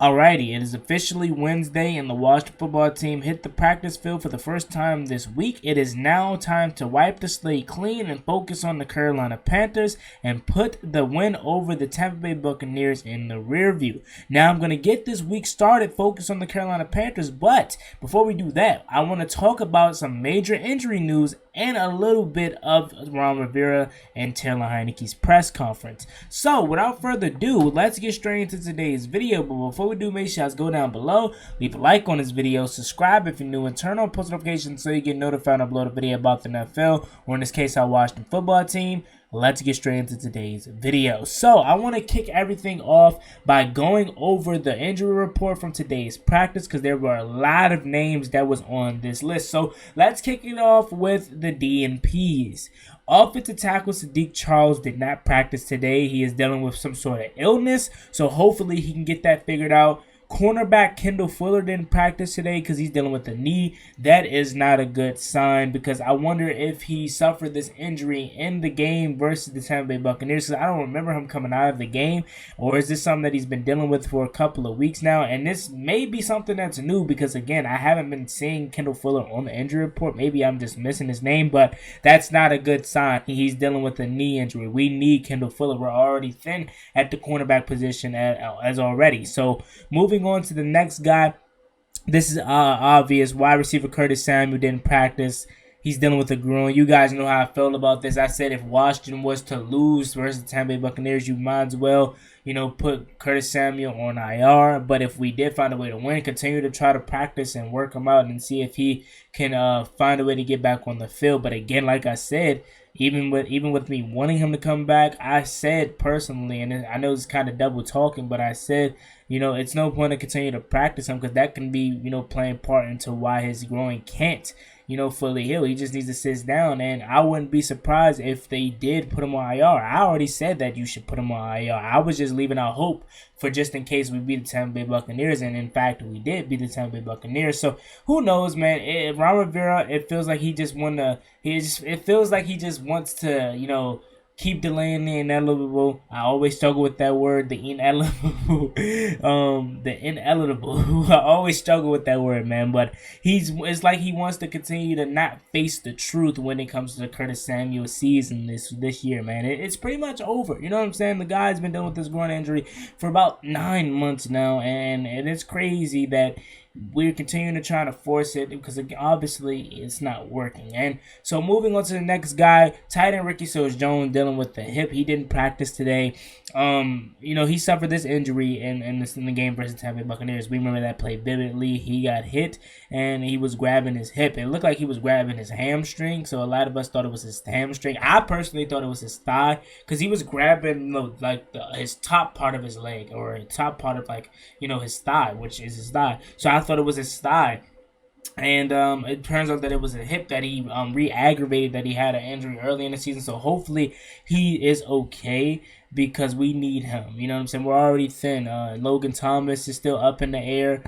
Alrighty, it is officially Wednesday and the Washington football team hit the practice field for the first time this week. It is now time to wipe the slate clean and focus on the Carolina Panthers and put the win over the Tampa Bay Buccaneers in the rear view. Now I'm going to get this week started focused on the Carolina Panthers, but before we do that, I want to talk about some major injury news and a little bit of Ron Rivera and Taylor Heinicke's press conference. So without further ado, let's get straight into today's video. But before we do, make sure you guys go down below, leave a like on this video, subscribe if you're new, and turn on post notifications so you get notified when I upload a video about the NFL, or in this case, our Washington football team. Let's get straight into today's video. So I want to kick everything off by going over the injury report from today's practice, because there were a lot of names that was on this list. So let's kick it off with the DNPs. Offensive tackle Sadiq Charles did not practice today. He is dealing with some sort of illness, so hopefully he can get that figured out. Cornerback Kendall Fuller didn't practice today because he's dealing with a knee. That is not a good sign, because I wonder if he suffered this injury in the game versus the Tampa Bay Buccaneers. I don't remember him coming out of the game, or is this something that he's been dealing with for a couple of weeks now? And this may be something that's new, because again, I haven't been seeing Kendall Fuller on the injury report. Maybe I'm just missing his name, but that's not a good sign. He's dealing with a knee injury. We need Kendall Fuller. We're already thin at the cornerback position as already. So moving on to the next guy, this is obvious. Wide receiver Curtis Samuel didn't practice. He's dealing with a groin. You guys know how I felt about this. I said if Washington was to lose versus the Tampa Bay Buccaneers, you might as well, put Curtis Samuel on IR. But if we did find a way to win, continue to try to practice and work him out and see if he can find a way to get back on the field. But again, like I said, even with me wanting him to come back, I said personally, and I know it's kind of double talking, but I said, it's no point to continue to practice him, because that can be, playing part into why his groin can't, fully heal. He just needs to sit down, and I wouldn't be surprised if they did put him on IR. I already said that you should put him on IR. I was just leaving out hope for just in case we beat the Tampa Bay Buccaneers, and in fact, we did beat the Tampa Bay Buccaneers. So who knows, man? Ron Rivera, it feels like he just wants to, keep delaying the inevitable. I always struggle with that word, the inevitable. The inevitable. I always struggle with that word, man. But it's like he wants to continue to not face the truth when it comes to the Curtis Samuel season this year, man. It's pretty much over. You know what I'm saying? The guy's been dealing with this groin injury for about 9 months now, and it's crazy that we're continuing to try to force it, because obviously it's not working. And so moving on to the next guy, tight end Ricky Seals-Jones dealing with the hip. He didn't practice today. He suffered this injury in the game versus Tampa Bay Buccaneers. We remember that play vividly. He got hit and he was grabbing his hip. It looked like he was grabbing his hamstring, so a lot of us thought it was his hamstring. I personally thought it was his thigh, because he was grabbing his top part of his leg, or top part of his thigh, which is his thigh. So I thought it was his thigh. And it turns out that it was a hip that he re-aggravated, that he had an injury early in the season. So hopefully he is okay, because we need him. You know what I'm saying? We're already thin. Logan Thomas is still up in the air.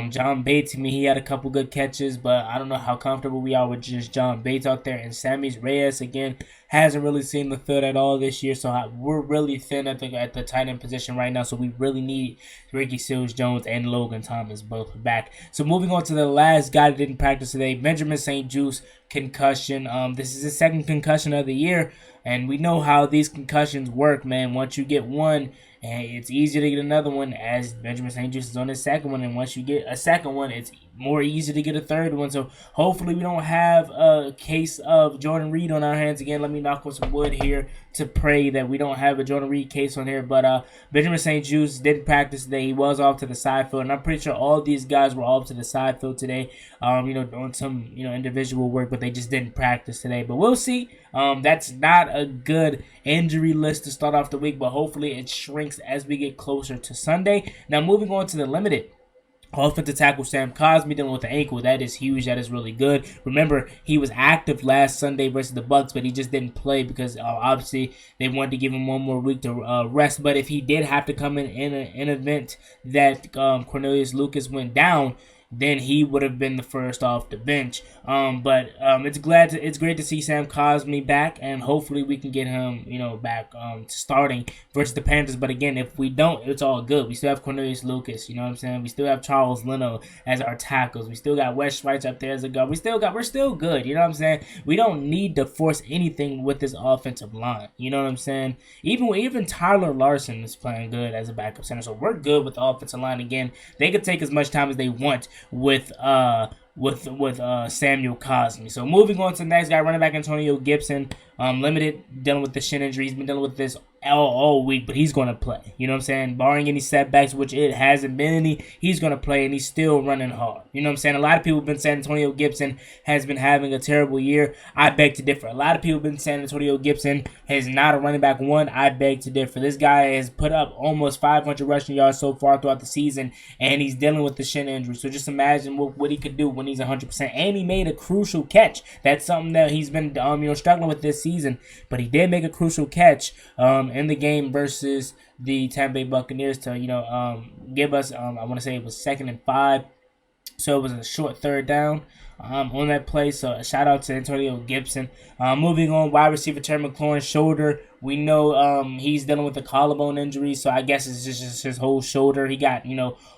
John Bates, he had a couple good catches, but I don't know how comfortable we are with just John Bates out there. And Sammy Reyes, again, hasn't really seen the field at all this year. So we're really thin at the tight end position right now. So we really need Ricky Seals-Jones and Logan Thomas both back. So moving on to the last guy that didn't practice today, Benjamin St. Juste, concussion. This is his second concussion of the year. And we know how these concussions work, man. Once you get one, it's easier to get another one, as Benjamin St. Juste is on his second one. And once you get a second one, it's more easy to get a third one. So hopefully we don't have a case of Jordan Reed on our hands again. Let me knock on some wood here to pray that we don't have a Jordan Reed case on here. But Benjamin St. Juste didn't practice today. He was off to the side field, and I'm pretty sure all these guys were off to the side field today, doing some individual work, but they just didn't practice today. But we'll see. That's not a good injury list to start off the week, but hopefully it shrinks as we get closer to Sunday. Now moving on to the limited. Offensive tackle Sam Cosmi dealing with the ankle. That is huge. That is really good. Remember, he was active last Sunday versus the Bucs, but he just didn't play because obviously they wanted to give him one more week to rest. But if he did have to come in an event that Cornelius Lucas went down, then he would have been the first off the bench. But it's great to see Sam Cosmi back, and hopefully we can get him, back to starting versus the Panthers. But again, if we don't, it's all good. We still have Cornelius Lucas, you know what I'm saying? We still have Charles Leno as our tackles. We still got Wes Schweitz up there as a guard. We're still good, you know what I'm saying? We don't need to force anything with this offensive line, you know what I'm saying? Even Tyler Larson is playing good as a backup center, so we're good with the offensive line. Again, they could take as much time as they want with Samuel Cosmi. So moving on to the next guy, running back Antonio Gibson, limited, dealing with the shin injury. He's been dealing with this all week, but he's going to play. You know what I'm saying? Barring any setbacks, which it hasn't been any, he's going to play, and he's still running hard. You know what I'm saying? A lot of people have been saying Antonio Gibson has been having a terrible year. I beg to differ. A lot of people have been saying Antonio Gibson is not a running back one. I beg to differ. This guy has put up almost 500 rushing yards so far throughout the season, and he's dealing with the shin injury. So just imagine what he could do when he's 100%. And he made a crucial catch. That's something that he's been struggling with this season, but he did make a crucial catch in the game versus the Tampa Bay Buccaneers to give us I want to say it was 2nd and 5, so it was a short third down on that play. So a shout out to Antonio Gibson. Moving on, wide receiver Terry McLaurin's shoulder. We know he's dealing with a collarbone injury, so I guess it's just his whole shoulder. He got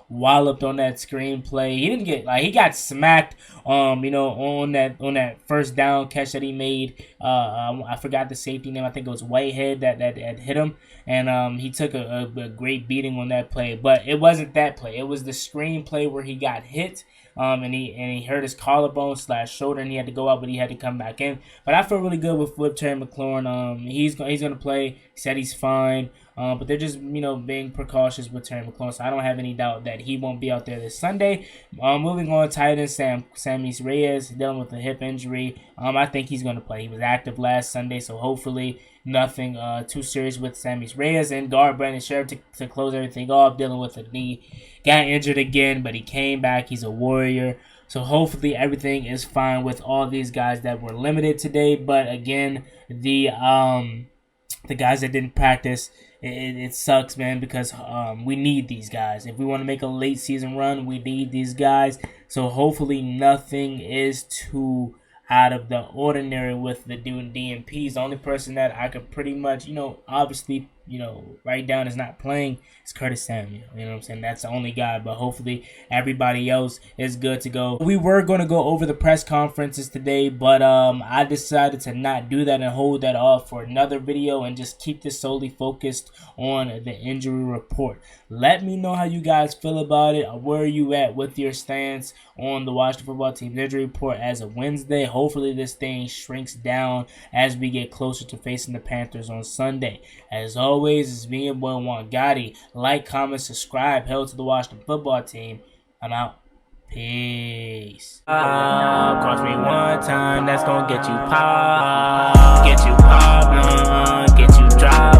walloped on that screen play. He didn't get he got smacked on that first down catch that he made. I forgot the safety name. I think it was Whitehead that hit him, and he took a great beating on that play. But it wasn't that play. It was the screen play where he got hit. And he hurt his collarbone / shoulder, and he had to go out, but he had to come back in. But I feel really good with Terry McLaurin. He's gonna play. He said he's fine. But they're just being precautious with Terry McLaurin, so I don't have any doubt that he won't be out there this Sunday. Moving on, tight end Sammy Reyes dealing with a hip injury. I think he's gonna play. He was active last Sunday, so hopefully nothing too serious with Sammy Reyes. And guard Brandon Scherff to close everything off, dealing with a knee. Got injured again, but he came back. He's a warrior. So hopefully everything is fine with all these guys that were limited today. But again, the guys that didn't practice, it sucks, man, because we need these guys. If we want to make a late season run, we need these guys. So hopefully nothing is too out of the ordinary with the DNPs. The only person that I could pretty much, obviously, write down is not playing is Curtis Samuel. You know what I'm saying? That's the only guy, but hopefully everybody else is good to go. We were going to go over the press conferences today, but I decided to not do that and hold that off for another video and just keep this solely focused on the injury report. Let me know how you guys feel about it. Where are you at with your stance on the Washington football team's injury report as of Wednesday? Hopefully this thing shrinks down as we get closer to facing the Panthers on Sunday. As always, it's me and boy Juan Gotti. Like, comment, subscribe. Hell to the Washington football team. I'm out. Peace. Cross me one time, that's gonna get you popped. Get you popped, get you dropped.